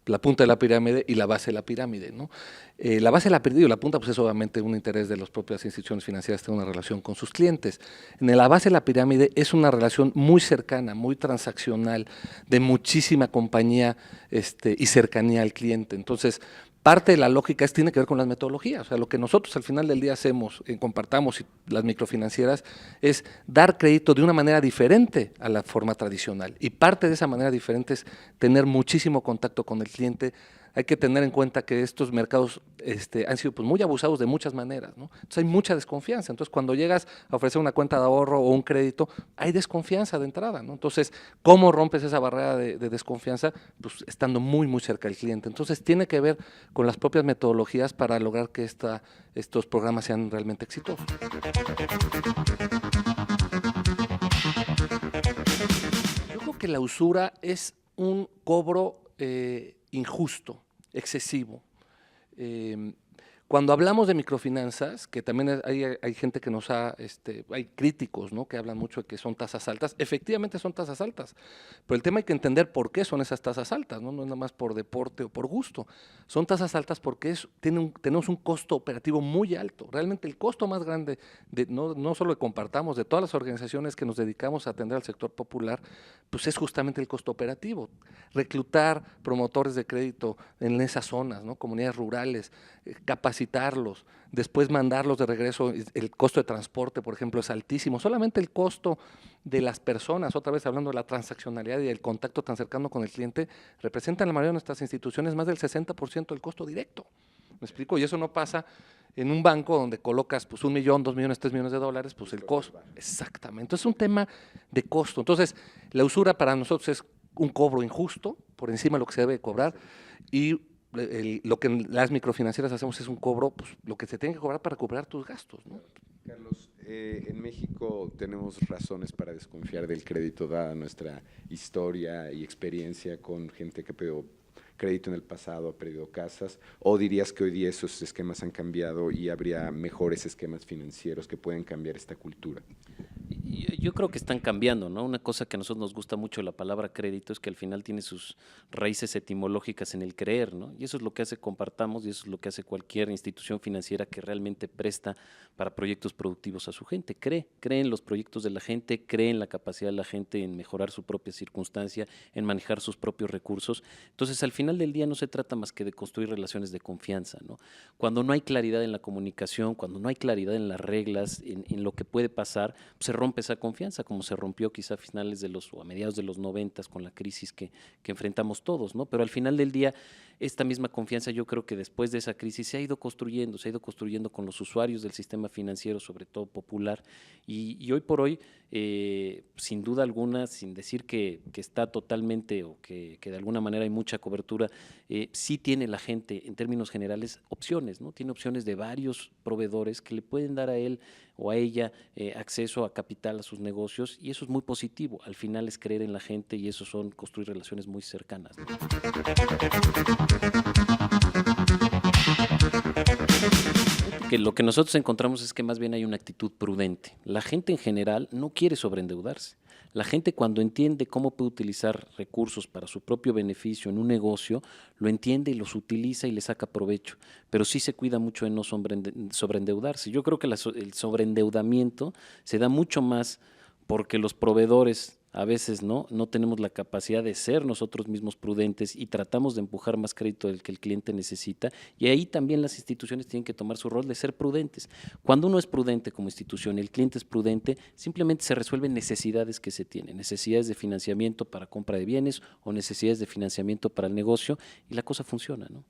la punta de la pirámide y la base de la pirámide, ¿no? La base de la pirámide y la punta pues es obviamente un interés de las propias instituciones financieras, tener una relación con sus clientes. En la base de la pirámide es una relación muy cercana, muy transaccional, de muchísima compañía y cercanía al cliente. Entonces, parte de la lógica tiene que ver con las metodologías. O sea, lo que nosotros al final del día hacemos, Compartamos y las microfinancieras, es dar crédito de una manera diferente a la forma tradicional. Y parte de esa manera diferente es tener muchísimo contacto con el cliente, hay que tener en cuenta que estos mercados han sido pues, muy abusados de muchas maneras, ¿no? Entonces hay mucha desconfianza. Entonces cuando llegas a ofrecer una cuenta de ahorro o un crédito, hay desconfianza de entrada, ¿no? Entonces, ¿cómo rompes esa barrera de desconfianza? Pues estando muy, muy cerca del cliente. Entonces tiene que ver con las propias metodologías para lograr que estos programas sean realmente exitosos. Yo creo que la usura es un cobro injusto, excesivo. Cuando hablamos de microfinanzas, que también hay gente que nos hay críticos, ¿no?, que hablan mucho de que son tasas altas, efectivamente son tasas altas, pero el tema hay que entender por qué son esas tasas altas, ¿no? No es nada más por deporte o por gusto, son tasas altas porque tenemos un costo operativo muy alto, realmente el costo más grande, no solo de Compartamos, de todas las organizaciones que nos dedicamos a atender al sector popular, pues es justamente el costo operativo, reclutar promotores de crédito en esas zonas, ¿no?, comunidades rurales, capacitarlos, después mandarlos de regreso. El costo de transporte, por ejemplo, es altísimo. Solamente el costo de las personas, otra vez hablando de la transaccionalidad y el contacto tan cercano con el cliente, representa en la mayoría de nuestras instituciones más del 60% del costo directo. ¿Me explico? Y eso no pasa en un banco donde colocas pues, 1 millón, 2 millones, 3 millones de dólares, pues el costo. Exactamente. Entonces es un tema de costo. Entonces la usura para nosotros es un cobro injusto, por encima de lo que se debe cobrar, y lo que las microfinancieras hacemos es un cobro, pues, lo que se tiene que cobrar para recuperar tus gastos, ¿no? Carlos, en México tenemos razones para desconfiar del crédito, dada nuestra historia y experiencia con gente que pidió crédito en el pasado, ha perdido casas, ¿o dirías que hoy día esos esquemas han cambiado y habría mejores esquemas financieros que pueden cambiar esta cultura? Yo creo que están cambiando, ¿no? Una cosa que a nosotros nos gusta mucho la palabra crédito es que al final tiene sus raíces etimológicas en el creer, ¿no? Y eso es lo que hace Compartamos y eso es lo que hace cualquier institución financiera que realmente presta para proyectos productivos a su gente. Cree en los proyectos de la gente, cree en la capacidad de la gente en mejorar su propia circunstancia, en manejar sus propios recursos. Entonces, al final del día no se trata más que de construir relaciones de confianza, ¿no? Cuando no hay claridad en la comunicación, cuando no hay claridad en las reglas, en lo que puede pasar, pues se rompe esa confianza, como se rompió quizá a finales o a mediados de los 90 con la crisis que enfrentamos todos, ¿no? Pero al final del día, esta misma confianza yo creo que después de esa crisis se ha ido construyendo con los usuarios del sistema financiero, sobre todo popular, y hoy por hoy, sin duda alguna, sin decir que está totalmente o que de alguna manera hay mucha cobertura, sí tiene la gente, en términos generales, opciones, ¿no? Tiene opciones de varios proveedores que le pueden dar a él o a ella acceso a capital, a sus negocios, y eso es muy positivo. Al final es creer en la gente y eso son construir relaciones muy cercanas, ¿no? Que lo que nosotros encontramos es que más bien hay una actitud prudente. La gente en general no quiere sobreendeudarse. La gente cuando entiende cómo puede utilizar recursos para su propio beneficio en un negocio, lo entiende y los utiliza y le saca provecho, pero sí se cuida mucho de no sobreendeudarse. Yo creo que el sobreendeudamiento se da mucho más porque los proveedores a veces no tenemos la capacidad de ser nosotros mismos prudentes y tratamos de empujar más crédito del que el cliente necesita, y ahí también las instituciones tienen que tomar su rol de ser prudentes. Cuando uno es prudente como institución y el cliente es prudente, simplemente se resuelven necesidades que se tienen, necesidades de financiamiento para compra de bienes o necesidades de financiamiento para el negocio, y la cosa funciona, ¿no?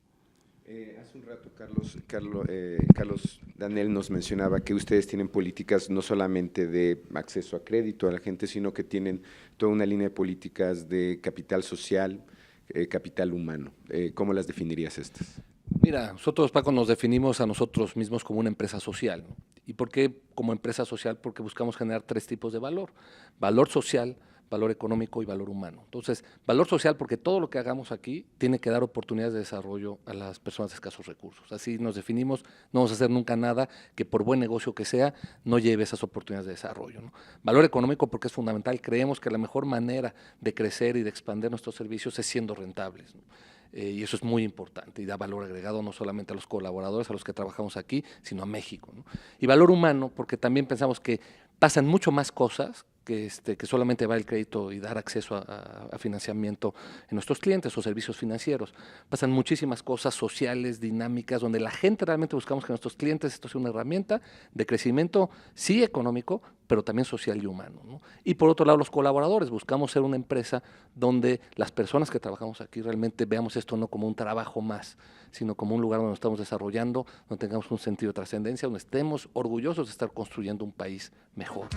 Hace un rato Carlos Daniel nos mencionaba que ustedes tienen políticas no solamente de acceso a crédito a la gente, sino que tienen toda una línea de políticas de capital social, capital humano. ¿Cómo las definirías estas? Mira, nosotros, Paco, nos definimos a nosotros mismos como una empresa social, ¿no? ¿Y por qué como empresa social? Porque buscamos generar 3 tipos de valor: valor social, valor económico y valor humano. Entonces, valor social porque todo lo que hagamos aquí tiene que dar oportunidades de desarrollo a las personas de escasos recursos. Así nos definimos, no vamos a hacer nunca nada que por buen negocio que sea no lleve esas oportunidades de desarrollo, ¿no? Valor económico porque es fundamental, creemos que la mejor manera de crecer y de expandir nuestros servicios es siendo rentables, ¿no? Y eso es muy importante y da valor agregado no solamente a los colaboradores, a los que trabajamos aquí, sino a México, ¿no? Y valor humano porque también pensamos que pasan mucho más cosas que solamente va el crédito y dar acceso a financiamiento en nuestros clientes o servicios financieros. Pasan muchísimas cosas sociales, dinámicas, donde la gente realmente buscamos que nuestros clientes esto sea una herramienta de crecimiento, sí económico, pero también social y humano, ¿no? Y por otro lado, los colaboradores. Buscamos ser una empresa donde las personas que trabajamos aquí realmente veamos esto no como un trabajo más, sino como un lugar donde nos estamos desarrollando, donde tengamos un sentido de trascendencia, donde estemos orgullosos de estar construyendo un país mejor.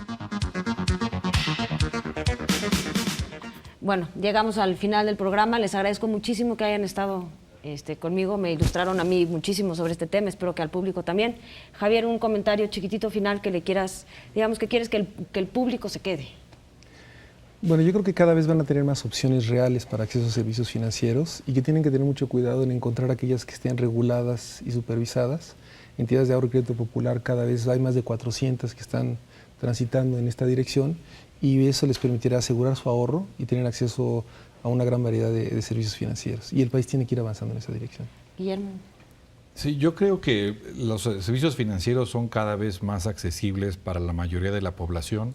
Bueno, llegamos al final del programa. Les agradezco muchísimo que hayan estado conmigo. Me ilustraron a mí muchísimo sobre este tema, espero que al público también. Javier, un comentario chiquitito final que le quieras, digamos que quieres que el público se quede. Bueno, yo creo que cada vez van a tener más opciones reales para acceso a servicios financieros y que tienen que tener mucho cuidado en encontrar aquellas que estén reguladas y supervisadas. Entidades de ahorro y crédito popular, cada vez hay más de 400 que están transitando en esta dirección y eso les permitirá asegurar su ahorro y tener acceso a una gran variedad de servicios financieros. Y el país tiene que ir avanzando en esa dirección. Guillermo. Sí, yo creo que los servicios financieros son cada vez más accesibles para la mayoría de la población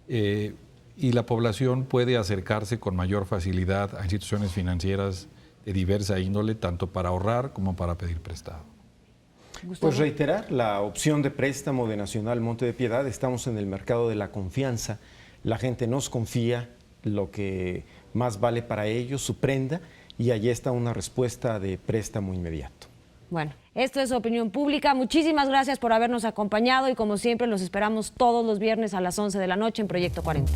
y la población puede acercarse con mayor facilidad a instituciones financieras de diversa índole, tanto para ahorrar como para pedir prestado. Pues reiterar la opción de préstamo de Nacional Monte de Piedad. Estamos en el mercado de la confianza. La gente nos confía lo que más vale para ellos, su prenda, y allí está una respuesta de préstamo inmediato. Bueno, esto es Opinión Pública. Muchísimas gracias por habernos acompañado y como siempre los esperamos todos los viernes a las 11 de la noche en Proyecto 40.